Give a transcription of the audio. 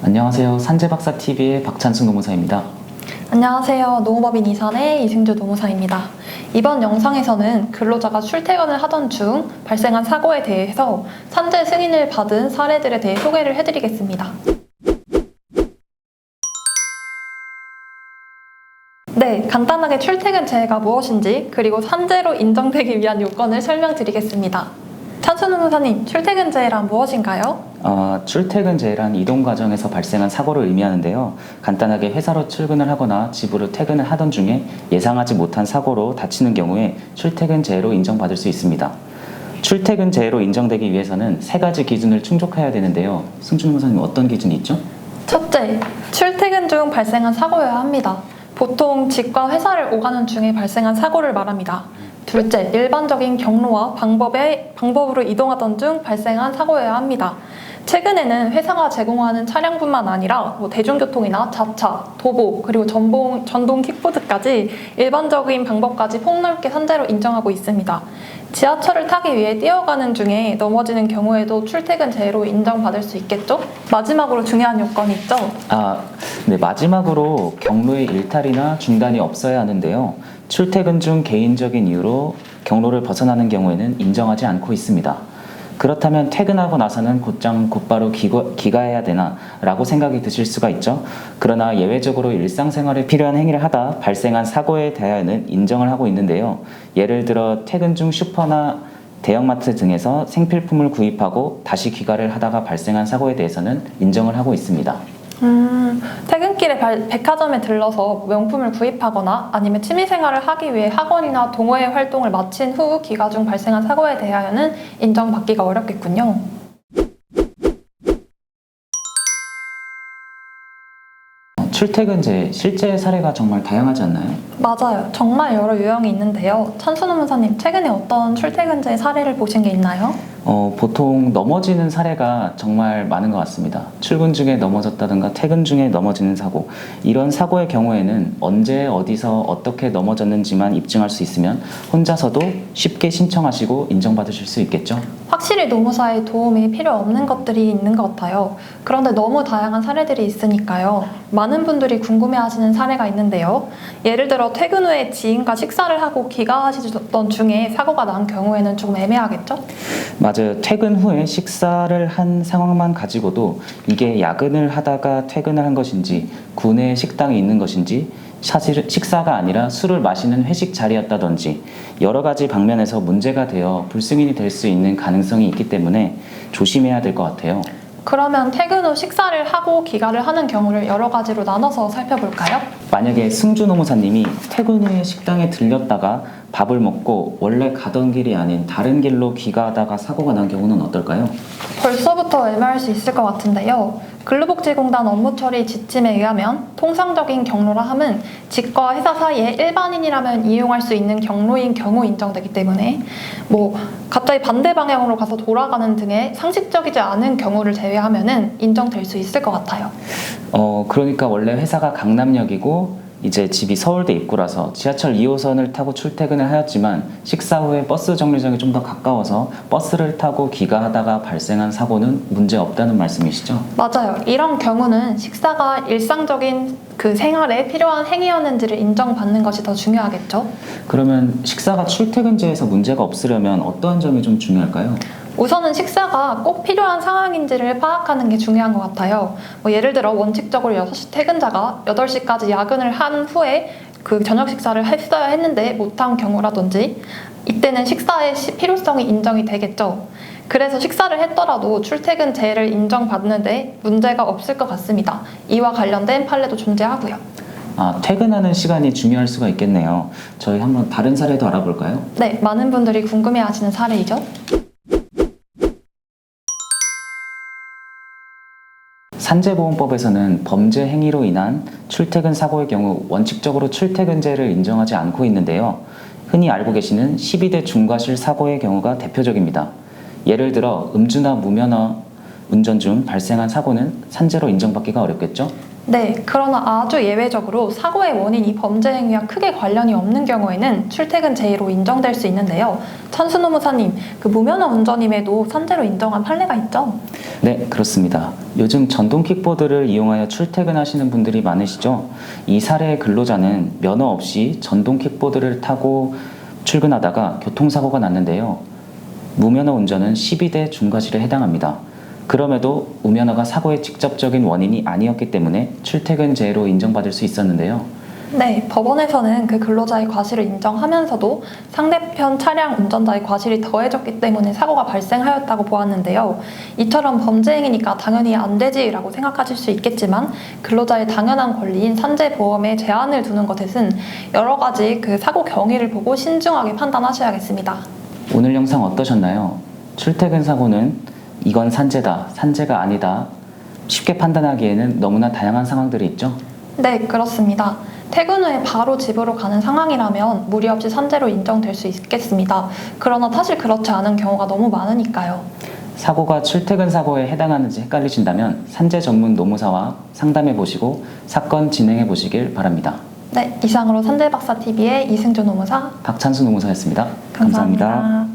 안녕하세요. 산재박사TV의 박찬수 노무사입니다. 안녕하세요. 노무법인 이산의 이승주 노무사입니다. 이번 영상에서는 근로자가 출퇴근을 하던 중 발생한 사고에 대해서 산재 승인을 받은 사례들에 대해 소개를 해드리겠습니다. 네, 간단하게 출퇴근제가 무엇인지 그리고 산재로 인정되기 위한 요건을 설명드리겠습니다. 찬수 노무사님, 출퇴근제란 무엇인가요? 출퇴근제란 이동 과정에서 발생한 사고를 의미하는데요. 간단하게 회사로 출근을 하거나 집으로 퇴근을 하던 중에 예상하지 못한 사고로 다치는 경우에 출퇴근제로 인정받을 수 있습니다. 출퇴근제로 인정되기 위해서는 세 가지 기준을 충족해야 되는데요. 승주 노무사님 어떤 기준이 있죠? 첫째, 출퇴근 중 발생한 사고여야 합니다. 보통 집과 회사를 오가는 중에 발생한 사고를 말합니다. 둘째, 일반적인 경로와 방법으로 이동하던 중 발생한 사고여야 합니다. 최근에는 회사가 제공하는 차량뿐만 아니라 대중교통이나 자차, 도보, 그리고 전동 킥보드까지 일반적인 방법까지 폭넓게 산재로 인정하고 있습니다. 지하철을 타기 위해 뛰어가는 중에 넘어지는 경우에도 출퇴근제로 인정받을 수 있겠죠? 마지막으로 중요한 요건이 있죠? 네, 마지막으로 경로의 일탈이나 중단이 없어야 하는데요. 출퇴근 중 개인적인 이유로 경로를 벗어나는 경우에는 인정하지 않고 있습니다. 그렇다면 퇴근하고 나서는 곧바로 귀가해야 되나 라고 생각이 드실 수가 있죠. 그러나 예외적으로 일상생활에 필요한 행위를 하다 발생한 사고에 대하여는 인정을 하고 있는데요. 예를 들어 퇴근 중 슈퍼나 대형마트 등에서 생필품을 구입하고 다시 귀가를 하다가 발생한 사고에 대해서는 인정을 하고 있습니다. 퇴근길에 백화점에 들러서 명품을 구입하거나 아니면 취미생활을 하기 위해 학원이나 동호회 활동을 마친 후 귀가 중 발생한 사고에 대하여는 인정받기가 어렵겠군요. 출퇴근제 실제 사례가 정말 다양하지 않나요? 맞아요. 정말 여러 유형이 있는데요. 찬수 노무사님, 최근에 어떤 출퇴근제 사례를 보신 게 있나요? 보통 넘어지는 사례가 정말 많은 것 같습니다. 출근 중에 넘어졌다든가 퇴근 중에 넘어지는 사고, 이런 사고의 경우에는 언제 어디서 어떻게 넘어졌는지만 입증할 수 있으면 혼자서도 쉽게 신청하시고 인정받으실 수 있겠죠? 확실히 노무사의 도움이 필요 없는 것들이 있는 것 같아요. 그런데 너무 다양한 사례들이 있으니까요. 많은 분들이 궁금해하시는 사례가 있는데요. 예를 들어 퇴근 후에 지인과 식사를 하고 귀가하시던 중에 사고가 난 경우에는 조금 애매하겠죠? 맞아요. 퇴근 후에 식사를 한 상황만 가지고도 이게 야근을 하다가 퇴근을 한 것인지 구내 식당에 있는 것인지 사실 식사가 아니라 술을 마시는 회식 자리였다든지 여러 가지 방면에서 문제가 되어 불승인이 될 수 있는 가능성이 있기 때문에 조심해야 될 것 같아요. 그러면 퇴근 후 식사를 하고 귀가를 하는 경우를 여러 가지로 나눠서 살펴볼까요? 만약에 승주 노무사님이 퇴근 후에 식당에 들렸다가 밥을 먹고 원래 가던 길이 아닌 다른 길로 귀가하다가 사고가 난 경우는 어떨까요? 벌써부터 애매할 수 있을 것 같은데요. 근로복지공단 업무처리 지침에 의하면 통상적인 경로라 함은 직과 회사 사이에 일반인이라면 이용할 수 있는 경로인 경우 인정되기 때문에 갑자기 반대 방향으로 가서 돌아가는 등의 상식적이지 않은 경우를 제외하면은 인정될 수 있을 것 같아요. 그러니까 원래 회사가 강남역이고 이제 집이 서울대 입구라서 지하철 2호선을 타고 출퇴근을 하였지만 식사 후에 버스 정류장이 좀 더 가까워서 버스를 타고 귀가하다가 발생한 사고는 문제 없다는 말씀이시죠? 맞아요. 이런 경우는 식사가 일상적인 그 생활에 필요한 행위였는지를 인정받는 것이 더 중요하겠죠? 그러면 식사가 출퇴근제에서 문제가 없으려면 어떠한 점이 좀 중요할까요? 우선은 식사가 꼭 필요한 상황인지를 파악하는 게 중요한 것 같아요. 예를 들어 원칙적으로 6시 퇴근자가 8시까지 야근을 한 후에 그 저녁 식사를 했어야 했는데 못한 경우라든지 이때는 식사의 필요성이 인정이 되겠죠. 그래서 식사를 했더라도 출퇴근제를 인정받는데 문제가 없을 것 같습니다. 이와 관련된 판례도 존재하고요. 퇴근하는 시간이 중요할 수가 있겠네요. 저희 한번 다른 사례도 알아볼까요? 네, 많은 분들이 궁금해하시는 사례이죠. 산재보험법에서는 범죄 행위로 인한 출퇴근 사고의 경우 원칙적으로 출퇴근제를 인정하지 않고 있는데요. 흔히 알고 계시는 12대 중과실 사고의 경우가 대표적입니다. 예를 들어 음주나 무면허 운전 중 발생한 사고는 산재로 인정받기가 어렵겠죠? 네, 그러나 아주 예외적으로 사고의 원인이 범죄 행위와 크게 관련이 없는 경우에는 출퇴근 제의로 인정될 수 있는데요. 찬수 노무사님, 그 무면허 운전임에도 산재로 인정한 판례가 있죠? 네, 그렇습니다. 요즘 전동 킥보드를 이용하여 출퇴근하시는 분들이 많으시죠? 이 사례의 근로자는 면허 없이 전동 킥보드를 타고 출근하다가 교통사고가 났는데요. 무면허 운전은 12대 중과실에 해당합니다. 그럼에도 무면허가 사고의 직접적인 원인이 아니었기 때문에 출퇴근죄로 인정받을 수 있었는데요. 네, 법원에서는 그 근로자의 과실을 인정하면서도 상대편 차량 운전자의 과실이 더해졌기 때문에 사고가 발생하였다고 보았는데요. 이처럼 범죄 행위니까 당연히 안 되지라고 생각하실 수 있겠지만 근로자의 당연한 권리인 산재보험에 제한을 두는 것은 여러 가지 그 사고 경위를 보고 신중하게 판단하셔야겠습니다. 오늘 영상 어떠셨나요? 출퇴근 사고는 이건 산재다, 산재가 아니다. 쉽게 판단하기에는 너무나 다양한 상황들이 있죠? 네, 그렇습니다. 퇴근 후에 바로 집으로 가는 상황이라면 무리 없이 산재로 인정될 수 있겠습니다. 그러나 사실 그렇지 않은 경우가 너무 많으니까요. 사고가 출퇴근 사고에 해당하는지 헷갈리신다면 산재 전문 노무사와 상담해 보시고 사건 진행해 보시길 바랍니다. 네, 이상으로 산재박사TV의 이승주 노무사 박찬수 노무사였습니다. 감사합니다.